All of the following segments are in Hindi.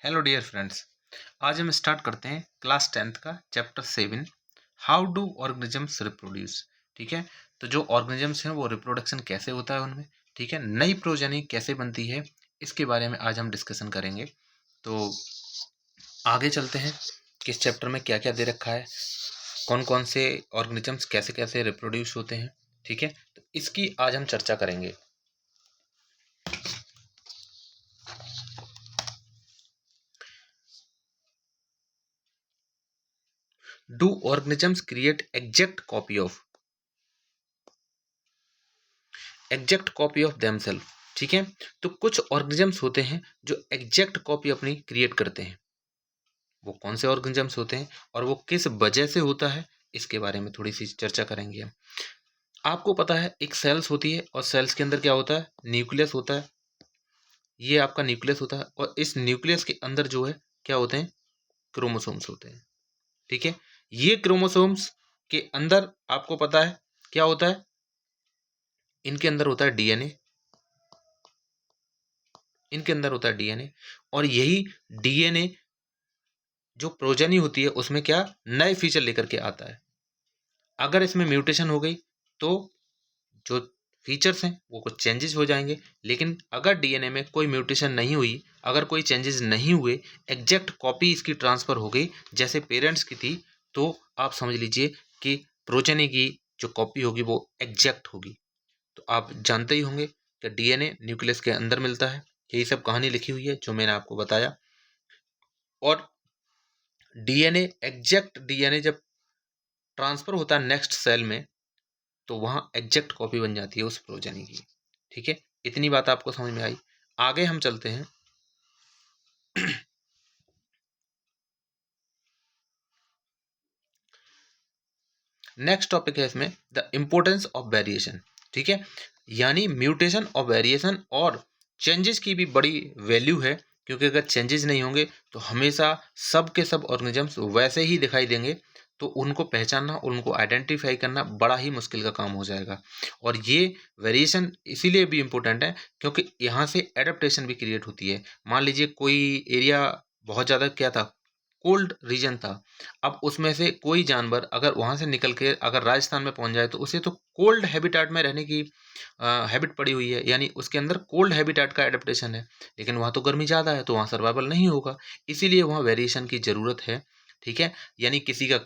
Hello dear friends. आज हम स्टार्ट करते हैं क्लास 10th का chapter 7, how do organisms reproduce. ठीक है, तो जो ऑर्गेनिजम्स हैं वो रिप्रोडक्शन कैसे होता है उनमें, ठीक है, नई प्रोजेनी कैसे बनती है, इसके बारे में आज हम डिस्कशन करेंगे। तो आगे चलते हैं कि इस चैप्टर में क्या क्या दे रखा है, कौन कौन से ऑर्गेनिजम्स कैसे कैसे रिप्रोड्यूस होते हैं। ठीक है, तो इसकी आज हम चर्चा करेंगे। Do organisms create exact copy of themselves. ठीक है, तो कुछ ऑर्गेनिजम्स होते हैं जो एग्जैक्ट कॉपी अपनी क्रिएट करते हैं। वो कौन से ऑर्गेनिजम्स होते हैं और वो किस वजह से होता है, इसके बारे में थोड़ी सी चर्चा करेंगे हम। आपको पता है एक सेल्स होती है और सेल्स के अंदर क्या होता है, न्यूक्लियस होता है। ये आपका न्यूक्लियस होता है और इस न्यूक्लियस के अंदर जो है क्या होते हैं, क्रोमोसोम्स होते हैं। ठीक है, ये क्रोमोसोम्स के अंदर आपको पता है क्या होता है, इनके अंदर होता है डीएनए। इनके अंदर होता है डीएनए और यही डीएनए जो प्रोजेनी होती है उसमें क्या नए फीचर लेकर के आता है। अगर इसमें म्यूटेशन हो गई तो जो फीचर्स हैं वो कुछ चेंजेस हो जाएंगे, लेकिन अगर डीएनए में कोई म्यूटेशन नहीं हुई, अगर कोई चेंजेस नहीं हुए, एग्जैक्ट कॉपी इसकी ट्रांसफर हो गई जैसे पेरेंट्स की थी, तो आप समझ लीजिए कि प्रोजेनी की जो कॉपी होगी वो एग्जैक्ट होगी। तो आप जानते ही होंगे कि डीएनए न्यूक्लियस के अंदर मिलता है। यही सब कहानी लिखी हुई है जो मैंने आपको बताया। और डीएनए एग्जैक्ट डीएनए जब ट्रांसफर होता है नेक्स्ट सेल में, तो वहां एग्जैक्ट कॉपी बन जाती है उस प्रोजेनी की। ठीक है, इतनी बात आपको समझ में आई। आगे हम चलते हैं। नेक्स्ट टॉपिक है इसमें द इम्पोर्टेंस ऑफ वेरिएशन। ठीक है, यानी म्यूटेशन और वेरिएशन और चेंजेस की भी बड़ी वैल्यू है, क्योंकि अगर चेंजेस नहीं होंगे तो हमेशा सब के सब ऑर्गेनिजम्स वैसे ही दिखाई देंगे, तो उनको पहचानना, उनको आइडेंटिफाई करना बड़ा ही मुश्किल का काम हो जाएगा। और ये वेरिएशन इसीलिए भी इम्पोर्टेंट है क्योंकि यहाँ से एडेप्टेशन भी क्रिएट होती है। मान लीजिए कोई एरिया बहुत ज़्यादा क्या था, कोल्ड रीजन था। अब उसमें से कोई जानवर अगर वहाँ से निकल के अगर राजस्थान में पहुँच जाए तो उसे तो कोल्ड हैबिटाट में रहने की हैबिट पड़ी हुई है, यानी उसके अंदर कोल्ड हैबिटाट का एडेप्टेशन है। लेकिन वहाँ तो गर्मी ज़्यादा है तो वहाँ सर्वाइवल नहीं होगा, इसीलिए वहाँ वेरिएशन की ज़रूरत है। ठीक है, यानी किसी का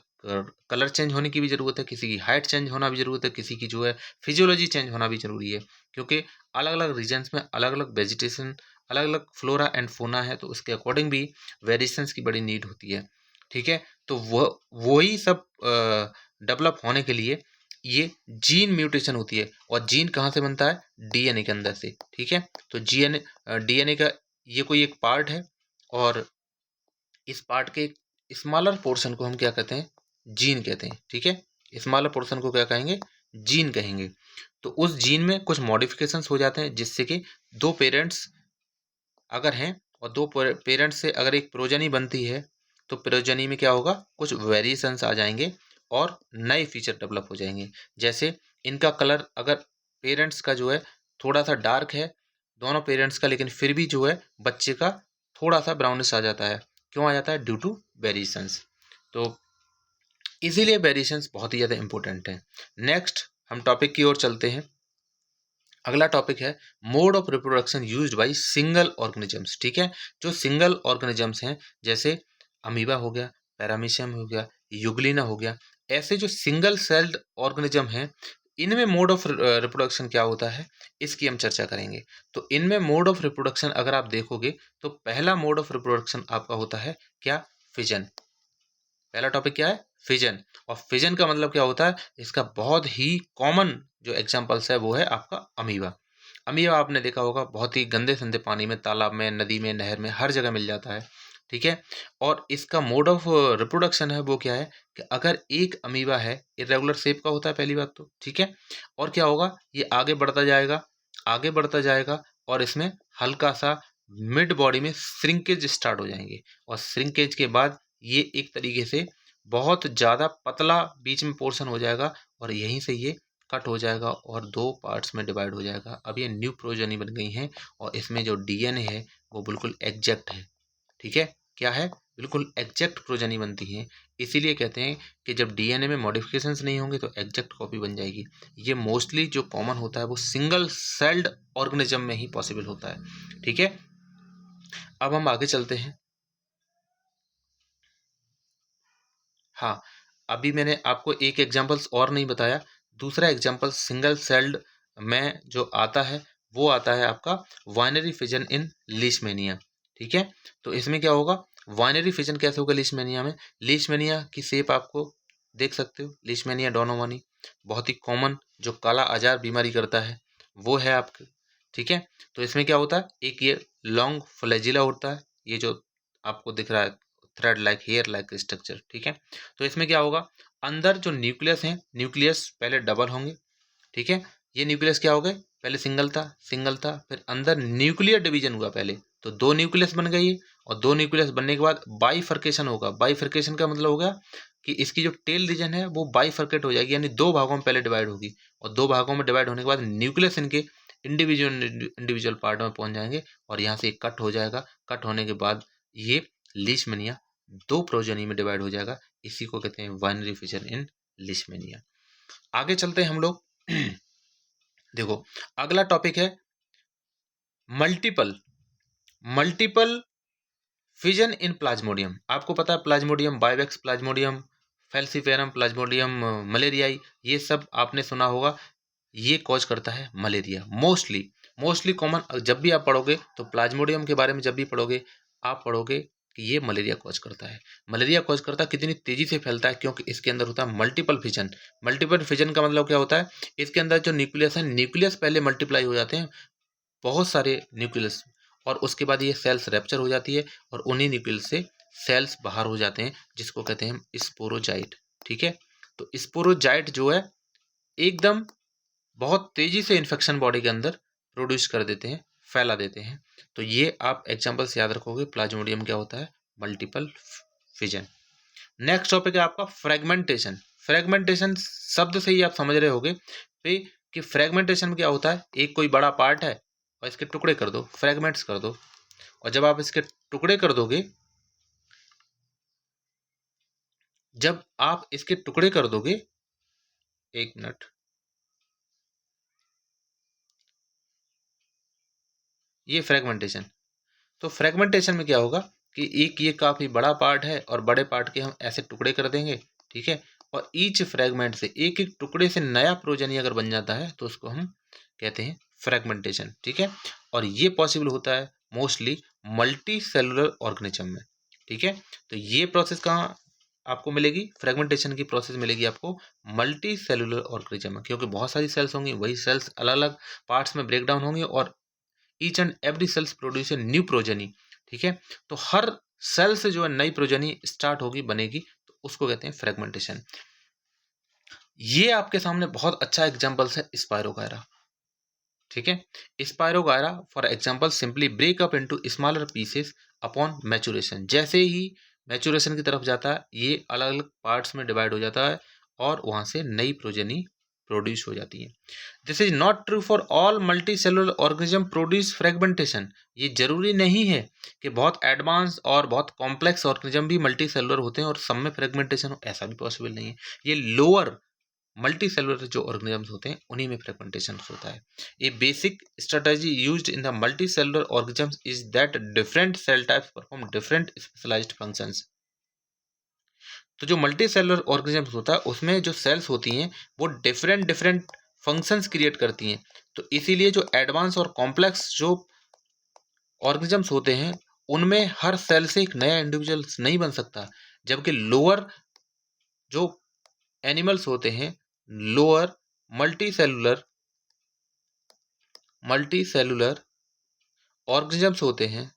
कलर चेंज होने की भी ज़रूरत है, किसी की हाइट चेंज होना भी ज़रूरत है, किसी की जो है फिजियोलॉजी चेंज होना भी ज़रूरी है, क्योंकि अलग अलग रीजन्स में अलग अलग वेजिटेशन, अलग अलग फ्लोरा एंड फोना है, तो उसके अकॉर्डिंग भी वेरिएशंस की बड़ी नीड होती है। ठीक है, तो वही सब डेवलप होने के लिए ये जीन म्यूटेशन होती है। और जीन कहाँ से बनता है, डीएनए के अंदर से। ठीक है, तो डीएनए का ये कोई एक पार्ट है और इस पार्ट के स्मॉलर पोर्शन को हम क्या कहते हैं, जीन कहते हैं। ठीक है, स्मॉलर पोर्शन को क्या कहेंगे, जीन कहेंगे। तो उस जीन में कुछ मॉडिफिकेशंस हो जाते हैं जिससे कि दो पेरेंट्स अगर हैं और दो पेरेंट्स से अगर एक प्रोजनी बनती है, तो प्रोजनी में क्या होगा, कुछ वेरिएशंस आ जाएंगे और नए फीचर डेवलप हो जाएंगे। जैसे इनका कलर अगर पेरेंट्स का जो है थोड़ा सा डार्क है, दोनों पेरेंट्स का, लेकिन फिर भी जो है बच्चे का थोड़ा सा ब्राउनिश आ जाता है। क्यों आ जाता है, ड्यू टू वेरिएशंस। तो इसीलिए वेरिएशंस बहुत ही ज़्यादा इंपॉर्टेंट है। नेक्स्ट हम टॉपिक की ओर चलते हैं। अगला टॉपिक है mode of reproduction used by single organisms. ठीक है, जो सिंगल ऑर्गेनिजम्स हैं जैसे अमीबा हो गया, पैरामीशियम हो गया, यूग्लिना हो गया, ऐसे जो सिंगल सेल्ड ऑर्गेनिज्म हैं, इनमें मोड ऑफ रिप्रोडक्शन क्या होता है, इसकी हम चर्चा करेंगे। तो इनमें मोड ऑफ रिप्रोडक्शन अगर आप देखोगे तो पहला मोड ऑफ रिप्रोडक्शन आपका होता है क्या, फिजन। पहला टॉपिक क्या है, फिजन। और फिजन का मतलब क्या होता है, इसका बहुत ही कॉमन जो एग्जांपल्स है वो है आपका अमीबा। अमीबा आपने देखा होगा बहुत ही गंदे संदे पानी में, तालाब में, नदी में, नहर में, हर जगह मिल जाता है। ठीक है, और इसका मोड ऑफ रिप्रोडक्शन है वो क्या है कि अगर एक अमीबा है, इरेगुलर शेप का होता है पहली बात तो। ठीक है, और क्या होगा, ये आगे बढ़ता जाएगा, आगे बढ़ता जाएगा और इसमें हल्का सा मिड बॉडी में श्रिंकेज स्टार्ट हो जाएंगे। और श्रिंकेज के बाद ये एक तरीके से बहुत ज़्यादा पतला बीच में पोर्शन हो जाएगा और यहीं से ये कट हो जाएगा और दो पार्ट्स में डिवाइड हो जाएगा। अब ये न्यू प्रोजेनी बन गई हैं और इसमें जो डीएनए है वो बिल्कुल एग्जैक्ट है। ठीक है, क्या है, बिल्कुल एग्जैक्ट प्रोजेनी बनती है। इसीलिए कहते हैं कि जब डीएनए में मॉडिफिकेशंस नहीं होंगे तो एग्जैक्ट कॉपी बन जाएगी। ये मोस्टली जो कॉमन होता है वो सिंगल सेल्ड ऑर्गेनिज्म में ही पॉसिबल होता है। ठीक है, अब हम आगे चलते हैं। हाँ, अभी मैंने आपको एक एग्जांपल्स और नहीं बताया। दूसरा एग्जांपल सिंगल सेल्ड में जो आता है वो आता है आपका वाइनरी फिजन इन लीशमैनिया। ठीक है, तो इसमें क्या होगा, वाइनरी फिजन कैसे होगा लीशमैनिया में। लीशमैनिया की शेप आपको देख सकते हो, लीशमैनिया डोनोवानी, बहुत ही कॉमन जो काला आजार बीमारी करता है वो है आपके। ठीक है, तो इसमें क्या होता है, एक ये लॉन्ग फ्लैजिला होता है, ये जो आपको दिख रहा है thread like hair like structure. ठीक है, तो इसमें क्या होगा, अंदर जो न्यूक्लियस है, न्यूक्लियस पहले डबल होंगे। ठीक है, ये न्यूक्लियस क्या हो गए, पहले सिंगल था, फिर अंदर न्यूक्लियर डिवीजन हुआ पहले, तो दो न्यूक्लियस बन गई, और दो न्यूक्लियस बनने के बाद बाइफर्केशन होगा। बाइफर्केशन का मतलब होगा कि इसकी जो टेल रीजन है वो बाइफर्केट हो जाएगी, यानी दो भागों में पहले डिवाइड होगी, और दो भागों में डिवाइड होने के बाद न्यूक्लियस इनके इंडिविजुअल पार्ट में पहुंच जाएंगे, और यहाँ से कट हो जाएगा। कट होने के बाद ये लीशमैनिया दो प्रोजेनी में डिवाइड हो जाएगा। इसी को कहते हैं वाइनरी फिजन इन लीशमैनिया। आगे चलते हैं हम लोग। देखो, अगला टॉपिक है मल्टीपल मल्टीपल फिजन इन प्लाज्मोडियम। आपको पता है प्लाज्मोडियम बाइवेक्स, प्लाज्मोडियम फैल्सीफेरम, प्लाज्मोडियम मलेरियाई, ये सब आपने सुना होगा। ये कॉज करता है मलेरिया मोस्टली कॉमन। जब भी आप पढ़ोगे तो प्लाज्मोडियम के बारे में जब भी पढ़ोगे, आप पढ़ोगे कि ये मलेरिया कॉज करता है। मलेरिया कॉज करता है, कितनी तेजी से फैलता है, क्योंकि इसके अंदर होता है मल्टीपल फिजन। मल्टीपल फिजन का मतलब क्या होता है, इसके अंदर जो न्यूक्लियस है, न्यूक्लियस पहले मल्टीप्लाई हो जाते हैं, बहुत सारे न्यूक्लियस, और उसके बाद ये सेल्स रैप्चर हो जाती है, और उन्हीं न्यूक्लियस से सेल्स बाहर हो जाते हैं, जिसको कहते हैं स्पोरोजाइट। ठीक है, तो स्पोरोजाइट जो है एकदम बहुत तेजी से इन्फेक्शन बॉडी के अंदर प्रोड्यूस कर देते हैं, फैला देते हैं। तो ये आप एग्जांपल से याद रखोगे, प्लाज्मोडियम क्या होता है, मल्टीपल फिजन। नेक्स्ट टॉपिक है आपका फ्रेगमेंटेशन। फ्रेगमेंटेशन शब्द से ही आप समझ रहे होगे कि फ्रेगमेंटेशन में क्या होता है, एक कोई बड़ा पार्ट है और इसके टुकड़े कर दो, फ्रेगमेंट्स कर दो, और जब आप इसके टुकड़े कर दोगे, जब आप इसके टुकड़े कर दोगे, एक मिनट, ये फ्रेगमेंटेशन। तो फ्रेगमेंटेशन में क्या होगा कि एक ये काफ़ी बड़ा पार्ट है और बड़े पार्ट के हम ऐसे टुकड़े कर देंगे। ठीक है, और ईच फ्रेगमेंट से एक एक टुकड़े से नया प्रोजेनी अगर बन जाता है तो उसको हम कहते हैं फ्रेगमेंटेशन। ठीक है, और ये पॉसिबल होता है मोस्टली मल्टी सेलुलर ऑर्गेनिज्म में। ठीक है, तो ये प्रोसेस कहाँ आपको मिलेगी, फ्रेगमेंटेशन की प्रोसेस मिलेगी आपको मल्टी सेलुलर ऑर्गेनिज्म में, क्योंकि बहुत सारी सेल्स होंगी, वही सेल्स अलग अलग पार्ट्स में ब्रेक डाउन होंगी, और each and every sales produce a new progeny. ठीक है, तो हर सेल से जो है नई प्रोजेनी स्टार्ट होगी, बनेगी, तो उसको कहते हैं फ्रेगमेंटेशन। ये आपके सामने बहुत अच्छा एग्जांपल्स है स्पायरोगायरा। ठीक है, spirogyra for example simply break up into smaller pieces upon maturation. जैसे ही मैचुरेशन की तरफ जाता है, ये अलग अलग पार्ट्स में डिवाइड हो जाता है, और वहां से नई प्रोजेनी प्रोड्यूस हो जाती है। This is not true for all multi cellular organism produce fragmentation. ये जरूरी नहीं है कि बहुत एडवांस और बहुत कॉम्प्लेक्स ऑर्गेनिज्म भी मल्टी सेलुलर होते हैं और सब में फ्रेगमेंटेशन हो, ऐसा भी पॉसिबल नहीं है। ये लोअर मल्टी सेलुलर जो ऑर्गेनिजम्स होते हैं उन्हीं में फ्रेगमेंटेशन होता है। A basic strategy used in the multi cellular organisms is that different cell types perform different specialised functions. तो जो मल्टी सेलुलर ऑर्गेनिजम्स होता है उसमें जो सेल्स होती हैं वो डिफरेंट डिफरेंट फंक्शंस क्रिएट करती हैं। तो इसीलिए जो एडवांस और कॉम्प्लेक्स जो ऑर्गेनिजम्स होते हैं उनमें हर सेल से एक नया इंडिविजुअल नहीं बन सकता, जबकि लोअर जो एनिमल्स होते हैं, लोअर मल्टी सेलुलर ऑर्गेनिजम्स होते हैं,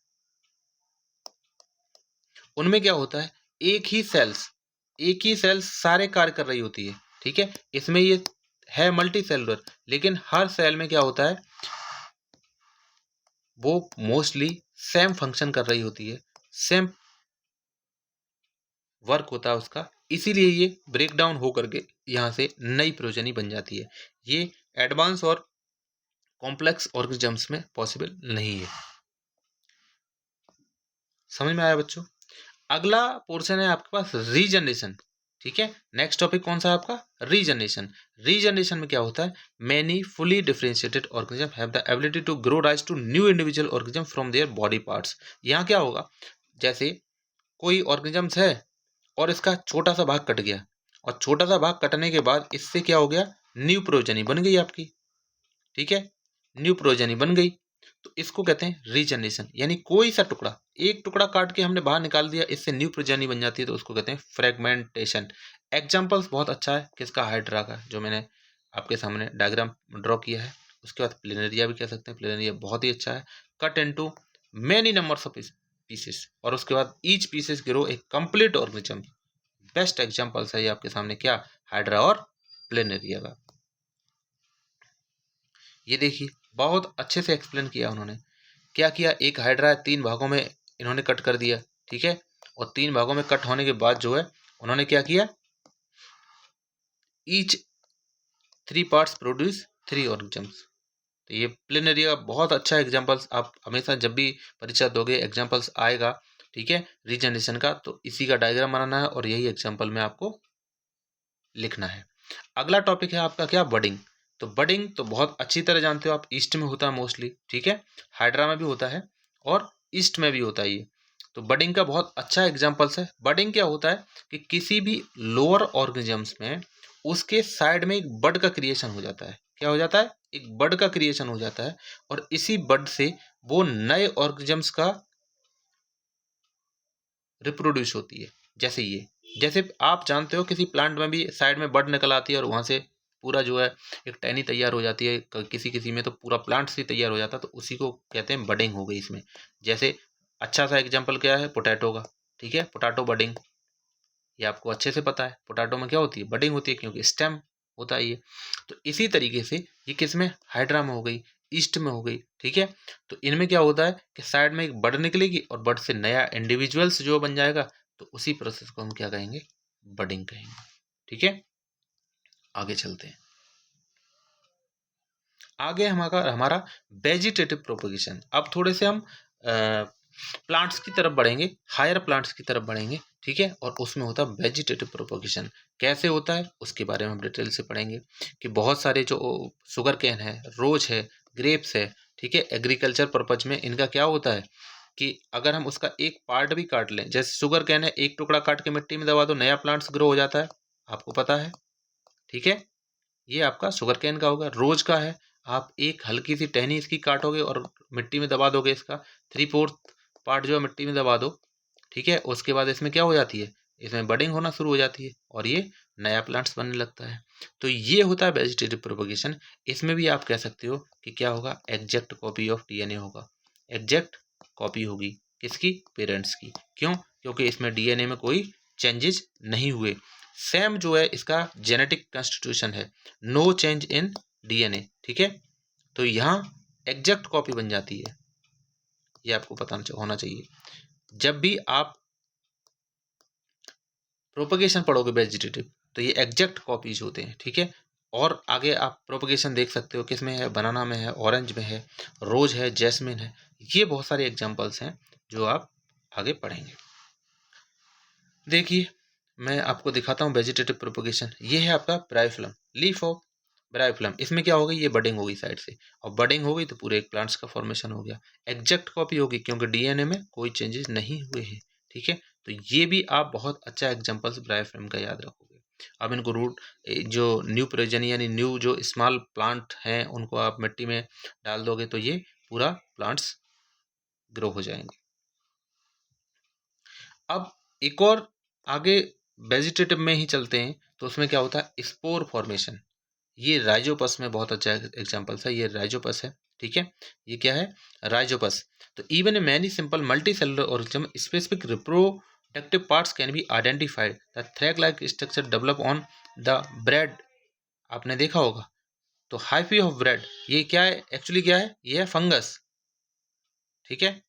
उनमें क्या होता है, एक ही सेल्स सारे कार्य कर रही होती है। ठीक है, इसमें ये है मल्टी सेलुलर, लेकिन हर सेल में क्या होता है, वो मोस्टली सेम फंक्शन कर रही होती है, सेम वर्क होता है उसका, इसीलिए ये ब्रेक डाउन होकर के यहाँ से नई प्रोजेनी बन जाती है। ये एडवांस और कॉम्प्लेक्स ऑर्गेनिजम्स में पॉसिबल नहीं है। समझ में आया बच्चों? अगला पोर्शन है आपके पास रीजनरेशन, ठीक है। नेक्स्ट टॉपिक कौन सा है आपका? रीजनरेशन। रीजनरेशन में क्या होता है? Many fully differentiated organism have the ability to grow rise to new individual organism from their body parts. यहाँ क्या होगा? जैसे कोई ऑर्गेनिजम्स है और इसका छोटा सा भाग कट गया, और छोटा सा भाग कटने के बाद इससे क्या हो गया? न्यू प्रोजेनी बन गई आपकी, ठीक है। न्यू प्रोजेनी बन गई, तो इसको कहते हैं रीजनरेशन। यानी कोई सा टुकड़ा, एक टुकड़ा काट के हमने बाहर निकाल दिया, इससे न्यू प्रोजेनी बन जाती है, तो उसको कहते हैं फ्रेगमेंटेशन। एग्जाम्पल्स बहुत अच्छा है किसका? हाइड्रा का, जो मैंने आपके सामने डायग्राम ड्रॉ किया है। उसके बाद प्लेनेरिया भी कह सकते हैं, प्लेनेरिया बहुत ही अच्छा है। Cut into many numbers of pieces, और उसके बाद ईच पीसेस ग्रो ए कंप्लीट ऑर्गेनिज्म। बेस्ट एग्जाम्पल्स है ये आपके सामने, क्या? हाइड्रा और प्लेनेरिया का। ये देखिए बहुत अच्छे से एक्सप्लेन किया उन्होंने। क्या किया? एक हाइड्रा है, 3 भागों में इन्होंने कट कर दिया, ठीक है। और 3 भागों में कट होने के बाद जो है उन्होंने क्या किया? Each 3 parts produce 3 organisms. तो ये प्लेनेरिया बहुत अच्छा एग्जाम्पल्स, आप हमेशा जब भी परीक्षा दोगे एग्जाम्पल्स आएगा, ठीक है, रीजनरेशन का, तो इसी का डायग्राम बनाना है और यही एग्जाम्पल में आपको लिखना है। अगला टॉपिक है आपका क्या? बडिंग। तो बडिंग तो बहुत अच्छी तरह जानते हो आप, ईस्ट में होता है मोस्टली, ठीक है। हाइड्रा में भी होता है और ईस्ट में भी होता है ये। तो बडिंग का बहुत अच्छा एग्जाम्पल्स है। बडिंग क्या होता है कि किसी भी लोअर ऑर्गेनिजम्स में उसके साइड में एक बड का क्रिएशन हो जाता है। क्या हो जाता है? एक बड का क्रिएशन हो जाता है, और इसी बड से वो नए ऑर्गेनिजम्स का रिप्रोड्यूस होती है। जैसे ये, जैसे आप जानते हो किसी प्लांट में भी साइड में बड निकल आती है और वहाँ से पूरा जो है एक टहनी तैयार हो जाती है, किसी किसी में तो पूरा प्लांट से तैयार हो जाता है, तो उसी को कहते हैं बडिंग हो गई इसमें। जैसे अच्छा सा एग्जाम्पल क्या है? पोटैटो का, ठीक है, पोटैटो बडिंग, ये आपको अच्छे से पता है। पोटैटो में क्या होती है? बडिंग होती है, क्योंकि स्टेम होता है ये। तो इसी तरीके से ये किस में? हाइड्रा में हो गई, ईस्ट में हो गई, ठीक है। तो इनमें क्या होता है कि साइड में एक बड निकलेगी और बड से नया इंडिविजुअल्स जो बन जाएगा, तो उसी प्रोसेस को हम क्या कहेंगे? बडिंग कहेंगे, ठीक है। आगे चलते हैं। आगे हमारा हमारा वेजिटेटिव प्रोपगेशन। अब थोड़े से हम प्लांट्स की तरफ बढ़ेंगे, हायर प्लांट्स की तरफ बढ़ेंगे, ठीक है। और उसमें होता है वेजिटेटिव प्रोपगेशन। कैसे होता है उसके बारे में हम डिटेल से पढ़ेंगे कि बहुत सारे जो शुगर केन है, रोज है, ग्रेप्स है, ठीक है, एग्रीकल्चर पर्पज में इनका क्या होता है कि अगर हम उसका एक पार्ट भी काट लें, जैसे शुगर केन है, एक टुकड़ा काट के मिट्टी में दबा दो, नया प्लांट्स ग्रो हो जाता है, आपको पता है, ठीक है। ये आपका शुगर केन का होगा। रोज का है, आप एक हल्की सी टहनी इसकी काटोगे और मिट्टी में दबा दोगे, इसका 3/4 पार्ट जो है मिट्टी में दबा दो, ठीक है। उसके बाद इसमें क्या हो जाती है? इसमें बडिंग होना शुरू हो जाती है और ये नया प्लांट्स बनने लगता है। तो ये होता है वेजिटेटिव प्रोपगेशन। इसमें भी आप कह सकते हो कि क्या होगा? एग्जैक्ट कॉपी ऑफ डीएनए होगा। एग्जैक्ट कॉपी होगी किसकी? पेरेंट्स की। क्यों? क्योंकि इसमें डीएनए में कोई चेंजेस नहीं हुए। सेम जो है इसका जेनेटिक कंस्टिट्यूशन है, नो चेंज इन डीएनए, ठीक है। तो यहाँ एग्जैक्ट कॉपी बन जाती है, ये आपको पता होना चाहिए। जब भी आप प्रोपगेशन पढ़ोगे वेजिटेटिव, तो ये एग्जैक्ट कॉपीज होते हैं, ठीक है। और आगे आप प्रोपगेशन देख सकते हो, किस में है? बनाना में है, ऑरेंज में है, रोज है, जैस्मिन है। ये बहुत सारे एग्जांपल्स हैं जो आप आगे पढ़ेंगे। देखिए मैं आपको दिखाता हूँ वेजिटेटिव प्रोपगेशन। ये है आपका ब्रायोफिलम, लीफ ऑफ ब्रायोफिलम। इसमें क्या होगी? ये बडिंग होगी साइड से, और बडिंग हो गई तो पूरे एक प्लांट्स का फॉर्मेशन हो गया। एग्जैक्ट कॉपी होगी क्योंकि डीएनए में कोई चेंजेस नहीं हुए हैं, ठीक है। तो ये भी आप बहुत अच्छा एग्जांपल्स ब्रायोफिलम का याद रखोगे। अब इनको रूट जो न्यू प्रोजेनी यानी न्यू जो स्मॉल प्लांट हैं उनको आप मिट्टी में डाल दोगे तो ये पूरा प्लांट्स ग्रो हो जाएंगे। अब एक और आगे वेजिटेटिव में ही चलते हैं, तो उसमें क्या होता है? Spore formation. ये राइजोपस में बहुत अच्छा एग्जांपल है, ये राइजोपस है, ठीक है। ये क्या है? राइजोपस। तो even a many simple multi cellular organism specific reproductive parts can be identified. The thread like structure develop on the bread. आपने देखा होगा। तो हाइफी ऑफ ब्रेड, ये क्या है? एक्चुअली क्या है? ये है फंगस, ठीक है।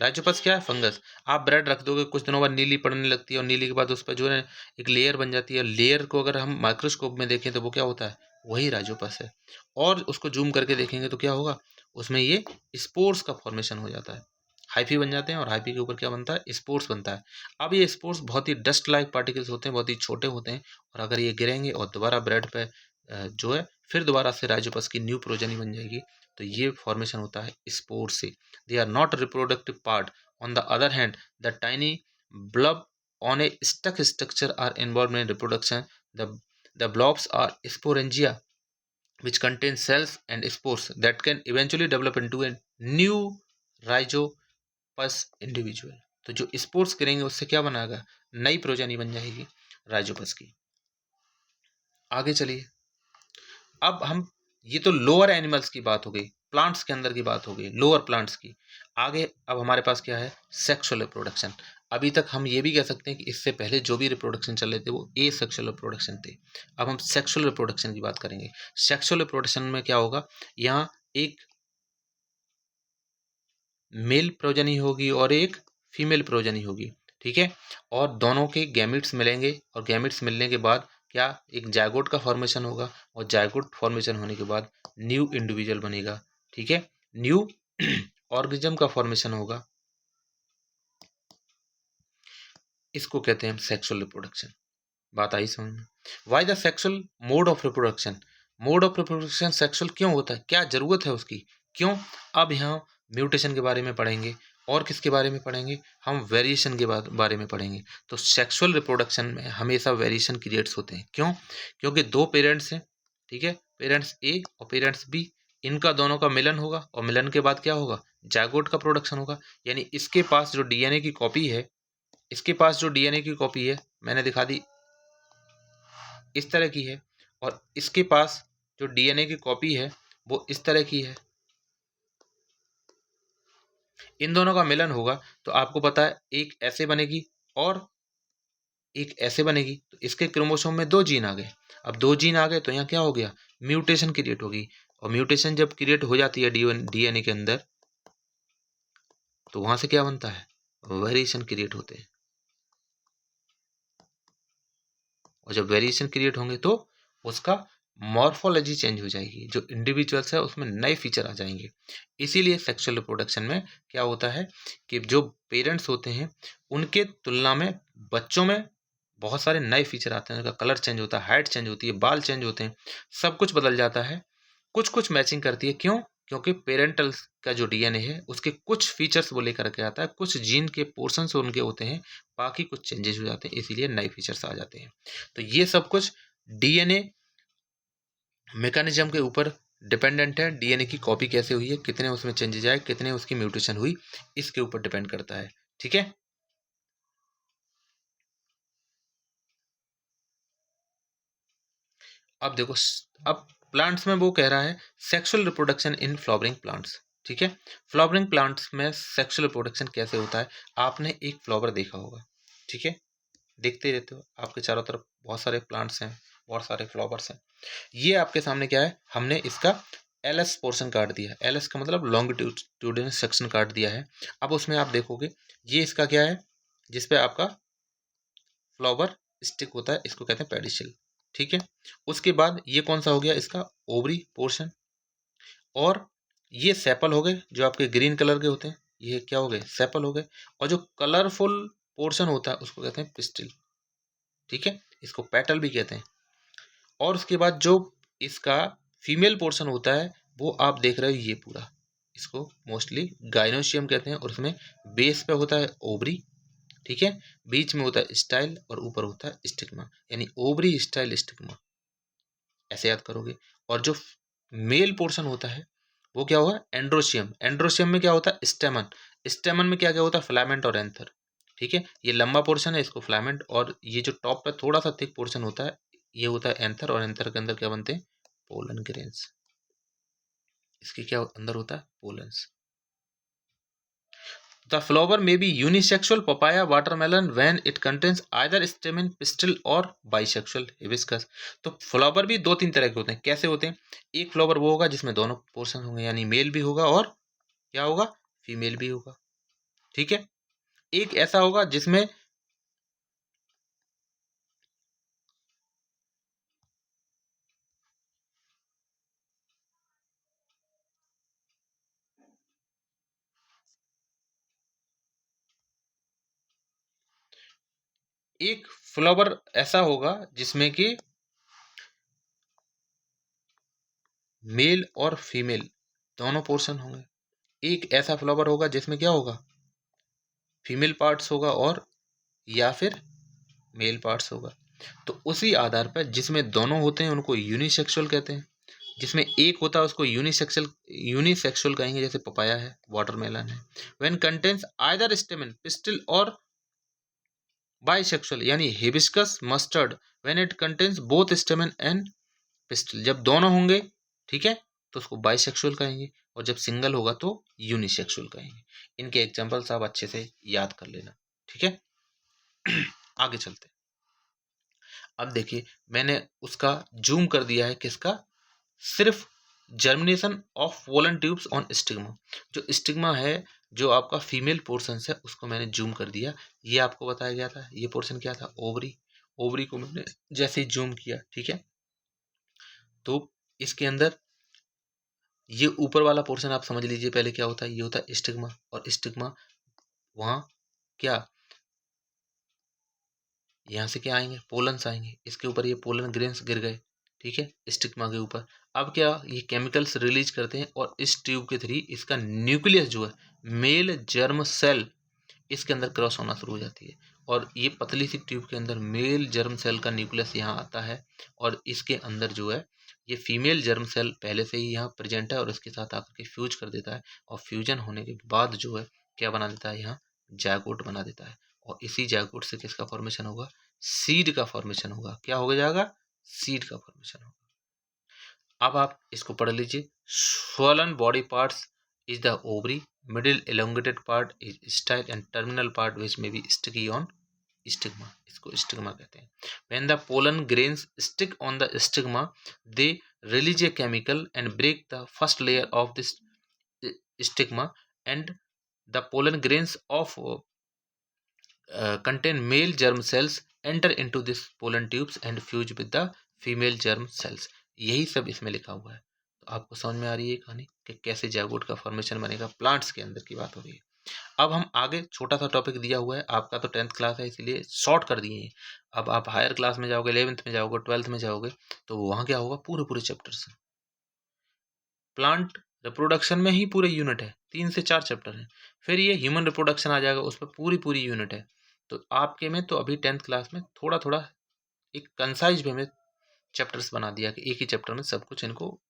राइजोपस क्या है? फंगस। आप ब्रेड रख दोगे, कुछ दिनों बाद नीली पड़ने लगती है, और नीली के बाद उस पर जो है एक लेयर बन जाती है। लेयर को अगर हम माइक्रोस्कोप में देखें तो वो क्या होता है? वही राइजोपस है। और उसको जूम करके देखेंगे तो क्या होगा? उसमें ये स्पोर्स का फॉर्मेशन हो जाता है। हाइफी बन जाते हैं और हाइफी के ऊपर क्या बनता है, स्पोर्स बनता है। अब ये स्पोर्स बहुत ही डस्ट लाइक पार्टिकल्स होते हैं, बहुत ही छोटे होते हैं, और अगर ये गिरेंगे और दोबारा ब्रेड पे जो है फिर दोबारा से राइजोपस की न्यू प्रोजेनी बन जाएगी। तो ये फॉर्मेशन होता है स्पोर से। They are not reproductive part. On the other hand the tiny blob on a stalk structure are involve in reproduction. The blobs are sporangia which contain cells and spores that can eventually develop into a new rhizopus individual। तो जो स्पोर्स करेंगे उससे क्या बनाएगा, नई प्रोजेनी बन जाएगी राइजोपस की। आगे चलिए, अब हम, ये तो लोअर एनिमल्स की बात हो गई, प्लांट्स के अंदर की बात हो गई, लोअर प्लांट्स की। आगे अब हमारे पास क्या है, सेक्सुअल रिप्रोडक्शन। अभी तक हम ये भी कह सकते हैं कि इससे पहले जो भी रिप्रोडक्शन चल रहे थे वो ए सेक्सुअल रिप्रोडक्शन थे। अब हम सेक्सुअल रिप्रोडक्शन की बात करेंगे। सेक्सुअल रिप्रोडक्शन में क्या होगा, यहाँ एक मेल प्रोजनी होगी और एक फीमेल प्रोजनी होगी, ठीक है। और दोनों के गैमिट्स मिलेंगे, और गैमिट्स मिलने के बाद क्या, एक जायगोट का फॉर्मेशन होगा, और जायगोट फॉर्मेशन होने के बाद न्यू इंडिविजुअल बनेगा, ठीक है। न्यू ऑर्गेनिज्म का फॉर्मेशन होगा, इसको कहते हैं हम सेक्सुअल रिप्रोडक्शन। बात आई समझ में। Why the sexual mode of reproduction, mode of reproduction sexual क्यों होता है, क्या जरूरत है उसकी, क्यों। अब यहाँ म्यूटेशन के बारे में पढ़ेंगे, और किसके बारे में पढ़ेंगे, हम वेरिएशन के बारे में पढ़ेंगे। तो सेक्सुअल रिप्रोडक्शन में हमेशा वेरिएशन क्रिएट्स होते हैं, क्यों, क्योंकि दो पेरेंट्स हैं, ठीक है, पेरेंट्स ए और पेरेंट्स बी, इनका दोनों का मिलन होगा, और मिलन के बाद क्या होगा, जायगोट का प्रोडक्शन होगा। यानी इसके पास जो डीएनए की कॉपी है, इसके पास जो डीएनए की कॉपी है, मैंने दिखा दी, इस तरह की है, और इसके पास जो डीएनए की कॉपी है वो इस तरह की है। इन दोनों का मिलन होगा तो आपको पता है एक ऐसे बनेगी और एक ऐसे बनेगी। तो इसके क्रोमोसोम में दो जीन आ गए। अब दो जीन आ गए तो यहाँ क्या हो गया, म्यूटेशन क्रिएट होगी, और म्यूटेशन जब क्रिएट हो जाती है डीएनए के अंदर, तो वहां से क्या बनता है, वेरिएशन क्रिएट होते हैं। और जब वेरिएशन क्रिएट होंगे तो उसका मॉर्फोलॉजी चेंज हो जाएगी, जो इंडिविजुअल्स है उसमें नए फीचर आ जाएंगे। इसीलिए सेक्सुअल रिप्रोडक्शन में क्या होता है कि जो पेरेंट्स होते हैं उनके तुलना में बच्चों में बहुत सारे नए फीचर आते हैं, उनका कलर चेंज होता है, हाइट चेंज होती है, बाल चेंज होते हैं, सब कुछ बदल जाता है। कुछ कुछ मैचिंग करती है, क्यों, क्योंकि पेरेंटल का जो डीएनए है उसके कुछ फीचर्स वो लेकर के आता है, कुछ जीन के पोर्शंस उनके होते हैं, बाकी कुछ चेंजेस हो जाते हैं, इसीलिए नए फीचर्स आ जाते हैं। तो ये सब कुछ डीएनए मैकेनिज्म के ऊपर डिपेंडेंट है। डीएनए की कॉपी कैसे हुई है, कितने उसमें चेंजेस आए, कितने उसकी म्यूटेशन हुई, इसके ऊपर डिपेंड करता है, ठीक है। अब देखो, अब प्लांट्स में वो कह रहा है sexual reproduction in flowering plants, ठीक है। फ्लावरिंग प्लांट्स में सेक्सुअल रिप्रोडक्शन कैसे होता है, आपने एक फ्लावर देखा होगा, ठीक है, देखते रहते हो, आपके चारों तरफ बहुत सारे प्लांट्स हैं, बहुत सारे फ्लावर्स हैं। ये आपके सामने क्या है, हमने इसका एलएस पोर्शन काट दिया है, एलएस का मतलब लॉन्गिट्यूडिनल सेक्शन काट दिया है। अब उसमें आप देखोगे ये इसका क्या है, जिसपे आपका फ्लावर स्टिक होता है, इसको कहते हैं पेडिशिल, ठीक है। उसके बाद ये कौन सा हो गया, इसका ओवरी पोर्शन, और ये सेपल हो गए जो आपके ग्रीन कलर के होते हैं, ये क्या हो गए, सेपल हो गए। और जो कलरफुल पोर्शन होता है उसको कहते हैं पिस्टिल, ठीक है, इसको पेटल भी कहते हैं। और उसके बाद जो इसका फीमेल पोर्शन होता है वो आप देख रहे हो, ये पूरा, इसको मोस्टली गाइनोशियम कहते हैं, और उसमें बेस पे होता है ओवरी, ठीक है, बीच में होता है स्टाइल, और ऊपर होता है स्टिग्मा, यानी ओवरी स्टाइल स्टिग्मा, ऐसे याद करोगे। और जो मेल पोर्शन होता है वो क्या होगा, एंड्रोशियम, एंड्रोशियम में क्या होता है, स्टेमन, स्टेमन में क्या क्या होता है, फिलामेंट और एंथर, ठीक है। ये लंबा पोर्शन है, इसको फिलामेंट, और ये जो टॉप पे थोड़ा सा थिक पोर्शन होता है ये होता है एंथर, और एंथर के अंदर क्या बनते हैं, पोलन ग्रेन्स, इसके क्या अंदर होता है, pollens. The flower may be unisexual papaya watermelon when it contains either स्टेमन pistil और बाइसेक्सुअल हिबिस्कस। तो फ्लावर भी दो तीन तरह के होते हैं, कैसे होते हैं, एक फ्लावर वो होगा जिसमें दोनों पोर्शन होंगे, यानी मेल भी होगा और क्या होगा, फीमेल भी होगा, ठीक है। एक ऐसा होगा जिसमें एक फ्लावर ऐसा होगा जिसमें कि मेल और फीमेल दोनों पोर्शन होंगे। एक ऐसा फ्लावर होगा जिसमें क्या होगा, फीमेल पार्ट्स होगा और या फिर मेल पार्ट्स होगा। तो उसी आधार पर जिसमें दोनों होते हैं उनको यूनिसेक्सुअल कहते हैं, जिसमें एक होता है उसको यूनिसेक्सुअल कहेंगे, जैसे पपाया है, वाटरमेलन है। व्हेन कंटेन्स आइदर स्टेमन, पिस्टिल और बाइसेक्सुअल, यानी hibiscus, mustard when it contains both स्टेमन and pistil, जब दोनों होंगे, ठीक है, तो उसको बाइसेक्सुअल कहेंगे, और जब सिंगल होगा तो यूनिसेक्सुअल कहेंगे। इनके एग्जांपल्स आप अच्छे से याद कर लेना, ठीक है। आगे चलते हैं। अब देखिए मैंने उसका जूम कर दिया है, किसका, सिर्फ germination of pollen tubes on stigma. जो स्टिग्मा है, जो आपका फीमेल पोर्शन है, उसको मैंने जूम कर दिया। ये आपको बताया गया था, ये पोर्शन क्या था, ओवरी। ओवरी को मैंने जैसे ही जूम किया, ठीक है, तो इसके अंदर ये ऊपर वाला पोर्शन आप समझ लीजिए पहले क्या होता है, ये होता है स्टिग्मा, और स्टिग्मा वहाँ क्या, यहाँ से क्या आएंगे, पोलन्स आएंगे, इसके ऊपर ये पोलन ग्रेन्स गिर गए, ठीक है, स्टिग्मा के ऊपर। अब क्या, ये केमिकल्स रिलीज करते हैं और इस ट्यूब के थ्रू इसका न्यूक्लियस जो है, मेल जर्म सेल, इसके अंदर क्रॉस होना शुरू हो जाती है, और ये पतली सी ट्यूब के अंदर मेल जर्म सेल का न्यूक्लियस यहाँ आता है, और इसके अंदर जो है ये फीमेल जर्म सेल पहले से ही यहाँ प्रेजेंट है, और इसके साथ आकर के फ्यूज कर देता है, और फ्यूजन होने के बाद जो है क्या बना देता है, यहाँ जायगोट बना देता है, और इसी जायगोट से किसका फॉर्मेशन होगा, सीड का फॉर्मेशन होगा। क्या हो जाएगा, सीड का फॉर्मेशन होगा। अब आप इसको पढ़ लीजिए, swollen body parts is the ovary, middle elongated part is style and terminal part which may be sticky on stigma, इसको स्टिग्मा कहते हैं। when the pollen grains stick on the stigma they release a chemical and break the first layer of this stigma, and the pollen grains of contain male germ cells enter into this pollen tubes and fuse with the female germ cells। यही सब इसमें लिखा हुआ है। तो आपको समझ में आ रही है कहानी कि कैसे जायगोट का फॉर्मेशन बनेगा, प्लांट्स के अंदर की बात हो रही है। अब हम आगे, छोटा सा टॉपिक दिया हुआ है, आपका तो 10th क्लास है इसलिए शॉर्ट कर दिए हैं। अब आप हायर क्लास में जाओगे, 11th में जाओगे, 12th में जाओगे, तो वहाँ क्या होगा, पूरे पूरे चैप्टर्स। प्लांट रिप्रोडक्शन में ही पूरे यूनिट है, 3 से 4 चैप्टर हैं। फिर ये ह्यूमन रिप्रोडक्शन आ जाएगा, उस पर पूरी पूरी यूनिट है। तो आपके में तो अभी 10th क्लास में थोड़ा थोड़ा एक कंसाइज वे में चैप्टर्स बना दिया कि एक ही चैप्टर में सब कुछ इनको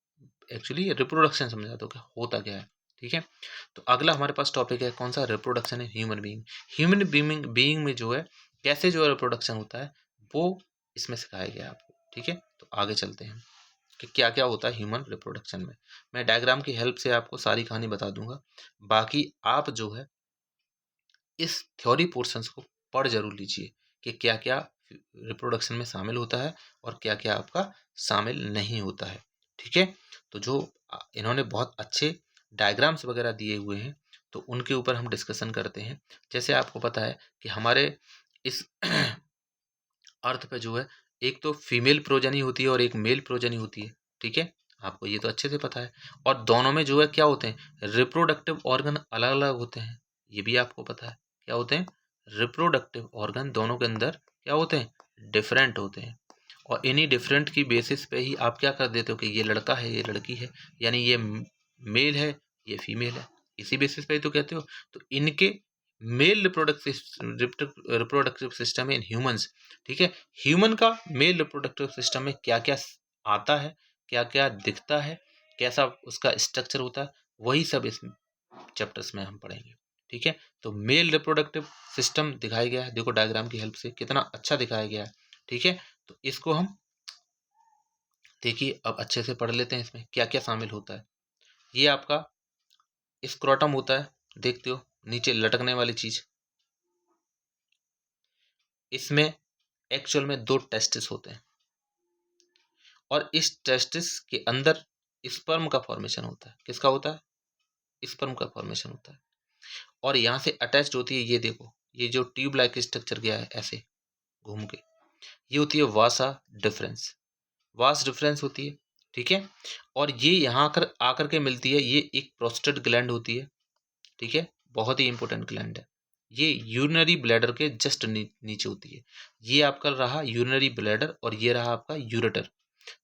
एक्चुअली रिप्रोडक्शन समझा दो कि होता क्या है, ठीक है। तो अगला हमारे पास टॉपिक है कौन सा, रिप्रोडक्शन है ह्यूमन बीइंग। ह्यूमन बीइंग में जो है कैसे जो है रिप्रोडक्शन होता है वो इसमें सिखाया गया है आपको, ठीक है। तो आगे चलते हैं कि क्या क्या होता है ह्यूमन रिप्रोडक्शन में। मैं डायग्राम की हेल्प से आपको सारी कहानी बता दूंगा, बाकी आप जो है इस थ्योरी पोर्शंस को पढ़ जरूर लीजिए कि क्या क्या रिप्रोडक्शन में शामिल होता है और क्या क्या आपका शामिल नहीं होता है, ठीक है। तो जो इन्होंने बहुत अच्छे डायग्राम्स वगैरह दिए हुए हैं तो उनके ऊपर हम डिस्कशन करते हैं। जैसे आपको पता है कि हमारे इस अर्थ पे जो है एक तो फीमेल प्रोजनी होती है और एक मेल प्रोजनी होती है, ठीक है, आपको ये तो अच्छे से पता है। और दोनों में जो है क्या होते हैं, रिप्रोडक्टिव ऑर्गन अलग अलग होते हैं, ये भी आपको पता है। क्या होते हैं, रिप्रोडक्टिव ऑर्गन दोनों के अंदर क्या होते हैं, डिफरेंट होते हैं। और इन्हीं डिफरेंट की बेसिस पे ही आप क्या कर देते हो कि ये लड़का है ये लड़की है, यानी ये मेल है ये फीमेल है, इसी बेसिस पे ही तो कहते हो। तो इनके male reproductive system in humans, ठीक है। ह्यूमन का मेल रिप्रोडक्टिव सिस्टम में क्या क्या आता है, क्या क्या दिखता है, कैसा उसका स्ट्रक्चर होता है, वही सब इस चैप्टर्स में हम पढ़ेंगे, ठीक है। तो मेल रिप्रोडक्टिव सिस्टम दिखाया गया है, देखो डायग्राम की हेल्प से कितना अच्छा दिखाया गया है, ठीक है। तो इसको हम देखिए अब अच्छे से पढ़ लेते हैं, इसमें क्या क्या शामिल होता है। ये आपका स्क्रोटम होता है, देखते हो नीचे लटकने वाली चीज, इसमें एक्चुअल में 2 टेस्टिस होते हैं, और इस टेस्टिस के अंदर स्पर्म का फॉर्मेशन होता है। किसका होता है, स्पर्म का फॉर्मेशन होता है। और यहाँ से अटैच्ड होती है, ये देखो ये जो ट्यूब लाइक स्ट्रक्चर गया है ऐसे घूम के, ये होती है वासा डिफरेंस, वास डिफरेंस होती है, ठीक है। और ये यहाँ आकर के मिलती है, ये एक प्रोस्टेट ग्लैंड होती है, ठीक है, बहुत ही इंपॉर्टेंट ग्लैंड है। ये यूरिनरी ब्लैडर के जस्ट नीचे होती है। ये आपका रहा यूरिनरी ब्लैडर और ये रहा आपका यूरेटर।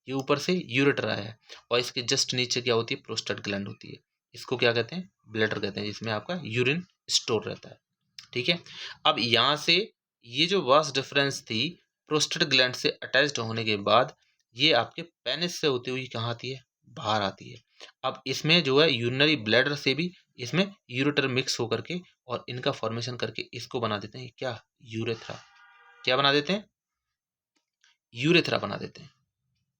ये ऊपर से यूरेटर आया है और इसके जस्ट नीचे क्या होती है, प्रोस्टेट ग्लैंड होती है। इसको क्या कहते हैं, ब्लैडर कहते हैं, जिसमें आपका यूरिन स्टोर रहता है। ठीक है, अब यहाँ से ये जो वास डिफरेंस थी प्रोस्टेट ग्लैंड से अटैच्ड होने के बाद ये आपके पेनिस से होती हुई कहाँ आती है, बाहर आती है। अब इसमें जो है यूरिनरी ब्लैडर से भी इसमें यूरेटर मिक्स होकर के और इनका फॉर्मेशन करके इसको बना देते हैं क्या, यूरेथ्रा। क्या बना देते हैं, यूरेथ्रा बना देते हैं।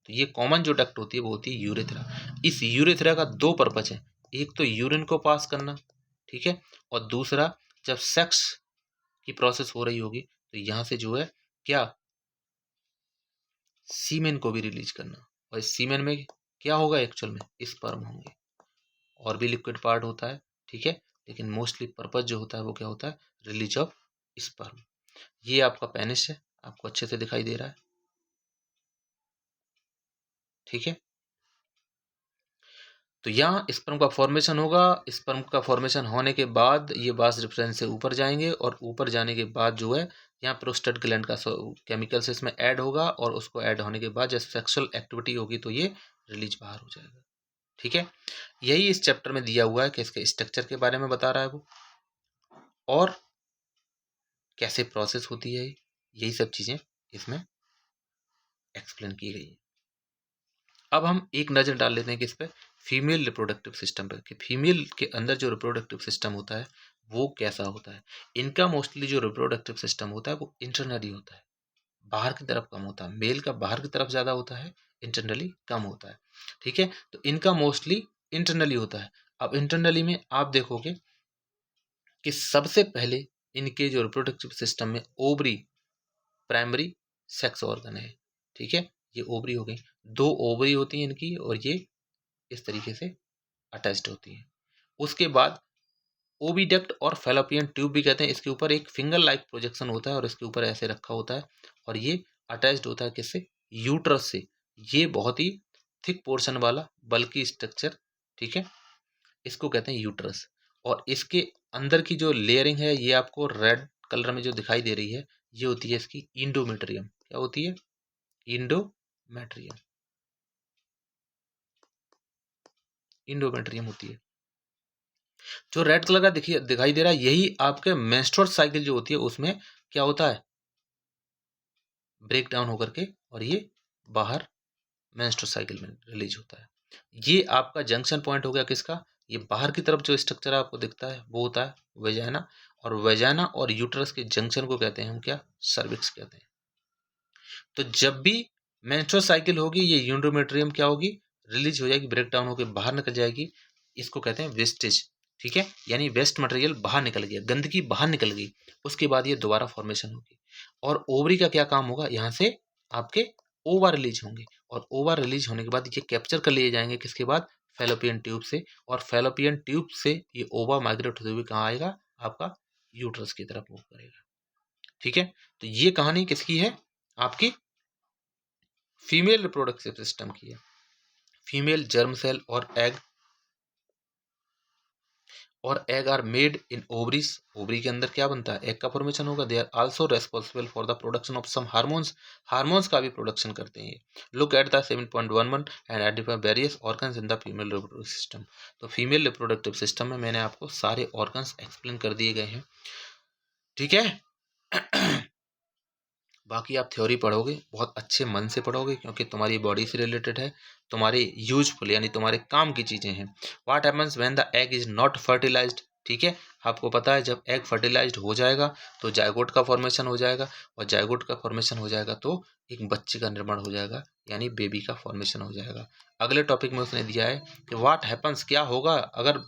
तो ये कॉमन जो डक्ट होती है वो होती है यूरेथ्रा। इस यूरेथ्रा का दो पर्पज है, एक तो यूरिन को पास करना, ठीक है, और दूसरा जब सेक्स की प्रोसेस हो रही होगी तो यहाँ से जो है क्या, सीमेन को भी रिलीज करना। और इस सीमेन में क्या होगा, एक्चुअल में स्पर्म होंगे। और भी लिक्विड पार्ट होता है, ठीक है, लेकिन मोस्टली पर्पज जो होता है वो क्या होता है, रिलीज ऑफ स्पर्म। ये आपका पेनिस है, आपको अच्छे से दिखाई दे रहा है, ठीक है। तो यहाँ स्पर्म का फॉर्मेशन होगा। स्पर्म का फॉर्मेशन होने के बाद ये वास डिफरेंस से ऊपर जाएंगे और ऊपर जाने के बाद जो है यहाँ प्रोस्टेट ग्लैंड का केमिकल्स इसमें ऐड होगा और उसको ऐड होने के बाद जब सेक्सुअल एक्टिविटी होगी तो ये रिलीज बाहर हो जाएगा, ठीक है। यही इस चैप्टर में दिया हुआ है कि इसके स्ट्रक्चर के बारे में बता रहा है वो, और कैसे प्रोसेस होती है, यही सब चीज़ें इसमें एक्सप्लेन की गई है। अब हम एक नज़र डाल लेते हैं कि इस पर फीमेल रिप्रोडक्टिव सिस्टम पर, कि फीमेल के अंदर जो रिप्रोडक्टिव सिस्टम होता है वो कैसा होता है। इनका मोस्टली जो रिप्रोडक्टिव सिस्टम होता है वो इंटरनली होता है, बाहर की तरफ कम होता है। मेल का बाहर की तरफ ज़्यादा होता है, इंटरनली कम होता है, ठीक है। तो इनका मोस्टली इंटरनली होता है। अब इंटरनली में आप देखोगे कि सबसे पहले इनके जो रिप्रोडक्टिव सिस्टम में ओवरी प्राइमरी सेक्स ऑर्गन है, ठीक है। ये ओवरी हो गई, दो ओवरी होती हैं इनकी और ये इस तरीके से अटैच्ड होती है। उसके बाद ओविडक्ट और फैलोपियन ट्यूब भी कहते हैं, इसके ऊपर एक फिंगर लाइक प्रोजेक्शन होता है और इसके ऊपर ऐसे रखा होता है और ये अटैच्ड होता है किससे, यूट्रस से। ये बहुत ही थिक पोर्शन वाला बल्कि स्ट्रक्चर, ठीक है, इसको कहते हैं यूट्रस। और इसके अंदर की जो लेयरिंग है ये आपको रेड कलर में जो दिखाई दे रही है ये होती है इसकी इंडोमेट्रियम। क्या होती है, इंडोमेट्रियम, इंडोमेट्रियम होती है। जो रेड कलर का दिखाई दे रहा है यही आपके मेंस्ट्रुअल साइकिल जो होती है उसमें क्या होता है, ब्रेक डाउन होकर के और ये बाहर मेंस्ट्रुअल साइकिल में रिलीज होता है। ये आपका जंक्शन पॉइंट हो गया किसका, ये बाहर की तरफ जो स्ट्रक्चर आपको दिखता है वो होता है वेजाइना, और वेजाइना और यूट्रस के जंक्शन को कहते हैं हम क्या, सर्विक्स कहते हैं। तो जब भी मेंस्ट्रुअल साइकिल होगी ये यूंडोमेट्रियम क्या होगी, रिलीज हो जाएगी, ब्रेक डाउन होकर बाहर निकल जाएगी। इसको कहते हैं वेस्टेज, ठीक है, यानी वेस्ट मटेरियल बाहर निकल गया, गंदगी बाहर निकल गई। उसके बाद ये दोबारा फॉर्मेशन होगी और ओवरी का क्या काम होगा, यहाँ से आपके ओवा रिलीज होंगे और ओवा रिलीज होने के बाद ये कैप्चर कर लिए जाएंगे किसके बाद, फैलोपियन ट्यूब से। और फैलोपियन ट्यूब से ये ओवा माइग्रेट होते हुए कहाँ आएगा, आपका यूट्रस की तरफ मूव करेगा, ठीक है। तो ये कहानी किसकी है, आपकी फीमेल रिप्रोडक्टिव सिस्टम की है। फीमेल जर्म सेल और egg are made in ovaries. Ovary के अंदर क्या बनता है, एग का फॉर्मेशन होगा। They are also responsible for the production of some hormones, hormones का भी प्रोडक्शन करते हैं। Look at the 7.11 and identify various organs in the female reproductive system. तो फीमेल रिप्रोडक्टिव सिस्टम में मैंने आपको सारे ऑर्गन्स एक्सप्लेन कर दिए गए हैं, ठीक है। बाकी आप थ्योरी पढ़ोगे बहुत अच्छे मन से पढ़ोगे क्योंकि तुम्हारी बॉडी से रिलेटेड है, तुम्हारे यूजफुल यानी तुम्हारे काम की चीज़ें हैं। What happens when the egg is not fertilized, ठीक है, आपको पता है जब एग फर्टिलाइज्ड हो जाएगा तो जायगोट का फॉर्मेशन हो जाएगा और जायगोट का फॉर्मेशन हो जाएगा तो एक बच्चे का निर्माण हो जाएगा यानी बेबी का फॉर्मेशन हो जाएगा। अगले टॉपिक में उसने दिया है कि व्हाट हैपन्स, क्या होगा अगर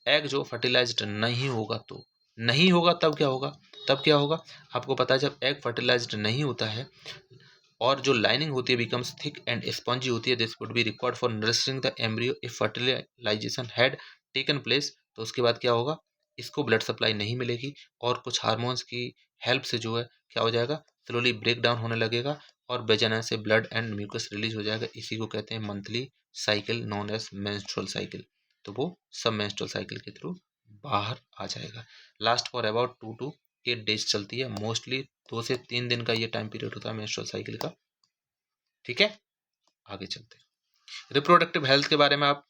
एग जो फर्टिलाइज्ड नहीं होगा तो, नहीं होगा तब क्या होगा, तब क्या होगा आपको पता है जब एग फर्टिलाइज्ड नहीं होता है और जो लाइनिंग होती है बिकम्स थिक एंड स्पंजी होती है, this would be required for nourishing the embryo if fertilization had taken place. तो उसके बाद क्या होगा, इसको ब्लड सप्लाई नहीं मिलेगी और कुछ हार्मोन्स की हेल्प से जो है क्या हो जाएगा, स्लोली ब्रेक डाउन होने लगेगा और वेजाइना से ब्लड एंड म्यूकस रिलीज हो जाएगा। इसी को कहते हैं monthly cycle known as menstrual cycle. तो वो सब मेंस्ट्रुअल साइकिल के थ्रू बाहर आ जाएगा। Last for about 2 to 8 days चलती है, मोस्टली 2 से 3 दिन का ये टाइम पीरियड होता है मेंस्ट्रुअल साइकिल का। ठीक है, आगे चलते हैं। रिप्रोडक्टिव हेल्थ के बारे में आप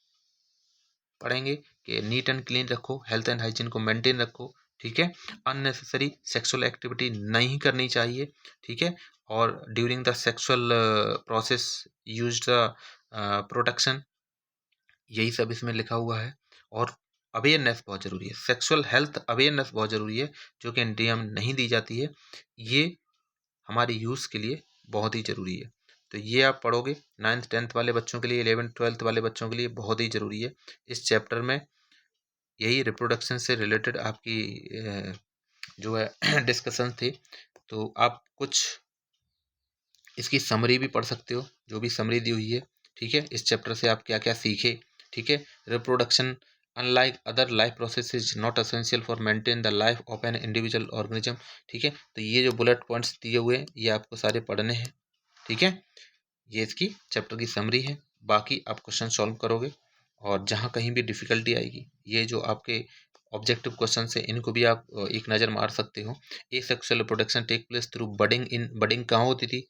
पढ़ेंगे कि नीट एंड क्लीन रखो, हेल्थ एंड हाइजीन को मेंटेन रखो। ठीक है, अननेसेसरी सेक्सुअल एक्टिविटी नहीं करनी चाहिए। ठीक है, और during the sexual process use the protection, यही सब इसमें लिखा हुआ है। और अवेयरनेस बहुत ज़रूरी है, सेक्सुअल हेल्थ अवेयरनेस बहुत ज़रूरी है, जो कि इंडिया में नहीं दी जाती है। ये हमारे यूथ के लिए बहुत ही ज़रूरी है। तो ये आप पढ़ोगे 9th 10th वाले बच्चों के लिए, 11th 12th वाले बच्चों के लिए बहुत ही ज़रूरी है। इस चैप्टर में यही रिप्रोडक्शन से रिलेटेड आपकी जो है डिस्कशन थी। तो आप कुछ इसकी समरी भी पढ़ सकते हो, जो भी समरी दी हुई है। ठीक है, इस चैप्टर से आप क्या क्या सीखे। ठीक है, reproduction unlike other life process is not essential for maintain the life of an individual organism. ठीक है, तो ये जो बुलेट पॉइंट्स दिए हुए हैं ये आपको सारे पढ़ने हैं। ठीक है, ये इसकी चैप्टर की समरी है। बाकी आप क्वेश्चन सॉल्व करोगे, और जहाँ कहीं भी डिफिकल्टी आएगी, ये जो आपके ऑब्जेक्टिव क्वेश्चन है इनको भी आप एक नज़र मार सकते हो। Asexual reproduction take place through budding in, budding कहाँ होती थी,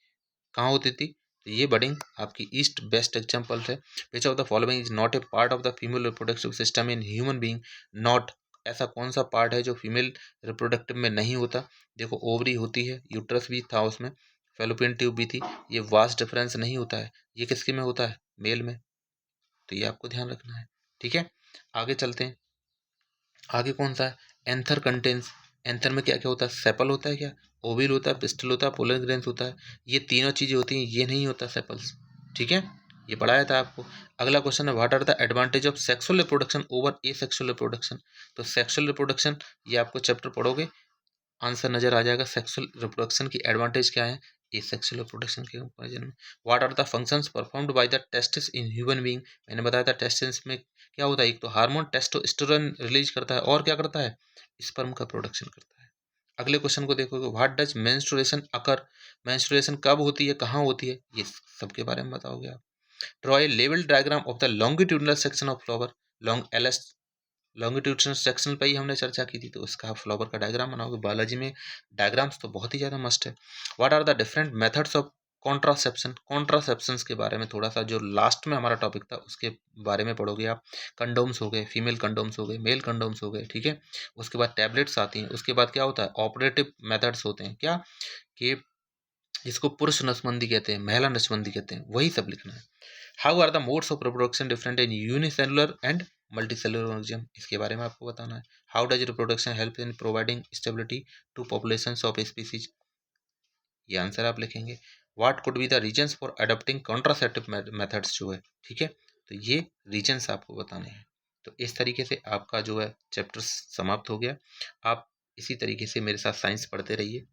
कहाँ होती थी, तो ये बडिंग आपकी ईस्ट बेस्ट एग्जाम्पल है। Which of the following is not a part of the female reproductive system in human being. Not, ऐसा कौन सा पार्ट है जो फीमेल रिप्रोडक्टिव में नहीं होता। देखो, ओवरी होती है, यूट्रस भी था उसमें, फेलोपियन ट्यूब भी थी। ये वास्ट डिफरेंस नहीं होता है, ये किसके में होता है, मेल में। तो ये आपको ध्यान रखना है। ठीक है, आगे चलते हैं। आगे कौन सा है, एंथर कंटेंस। एंथर में क्या क्या होता है, सेपल होता है क्या, ओविल होता है, पिस्टल होता है, पोलन ग्रेन्स होता है। ये तीनों चीज़ें होती हैं, ये नहीं होता सेपल्स। ठीक है, ये पढ़ाया था आपको। अगला क्वेश्चन है, what are the advantage of sexual reproduction over asexual reproduction. तो सेक्सुअल रिप्रोडक्शन, ये आपको चैप्टर पढ़ोगे आंसर नजर आ जाएगा। सेक्सुअल रिप्रोडक्शन की एडवांटेज क्या है एसेक्सुअल रिप्रोडक्शन के कंपैरिजन में। What are the functions performed by the testis in human being. मैंने बताया था टेस्टिस में क्या होता है, एक तो हार्मोन टेस्टोस्टेरोन रिलीज करता है, और क्या करता है, स्पर्म का प्रोडक्शन करता है। अगले क्वेश्चन को देखोगे, what does menstruation occur. Menstruation कब होती है, कहाँ होती है, ये सबके बारे में बताओगे आप। Draw a level diagram of the longitudinal section of flower. Long LS, longitudinal section पे ही हमने चर्चा की थी, तो उसका फ्लावर का डायग्राम बनाओगे। बायोलॉजी में डायग्राम्स तो बहुत ही ज़्यादा मस्ट है। What are the different methods of contraception. Contraceptions के बारे में थोड़ा सा, जो लास्ट में हमारा टॉपिक था उसके बारे में पढ़ोगे आप। कंडोम्स हो गए, फीमेल कंडोम्स हो गए, मेल कंडोम्स हो गए। ठीक है, उसके बाद टैबलेट्स आती हैं, उसके बाद क्या होता है, ऑपरेटिव मेथड्स होते हैं, क्या कि जिसको पुरुष नसबंदी कहते हैं, महिला नसबंदी कहते हैं, वही सब लिखना है। How are the modes of reproduction different in unicellular and multicellular organism, इसके बारे में आपको बताना है। How does reproduction help in providing stability to populations of species, ये आंसर आप लिखेंगे। What could be the reasons for adopting contraceptive methods जो है। ठीक है, तो ये रीजंस आपको बताने हैं। तो इस तरीके से आपका जो है चैप्टर समाप्त हो गया। आप इसी तरीके से मेरे साथ साइंस पढ़ते रहिए।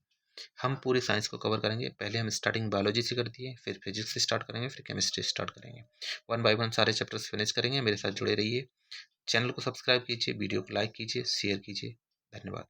हम पूरी साइंस को कवर करेंगे। पहले हम स्टार्टिंग बायोलॉजी से कर दिए, फिर फिजिक्स से स्टार्ट करेंगे, फिर केमिस्ट्री स्टार्ट करेंगे। 1 बाय 1 सारे चैप्टर्स फिनिश करेंगे। मेरे साथ जुड़े रहिए, चैनल को सब्सक्राइब कीजिए, वीडियो को लाइक कीजिए, शेयर कीजिए। धन्यवाद।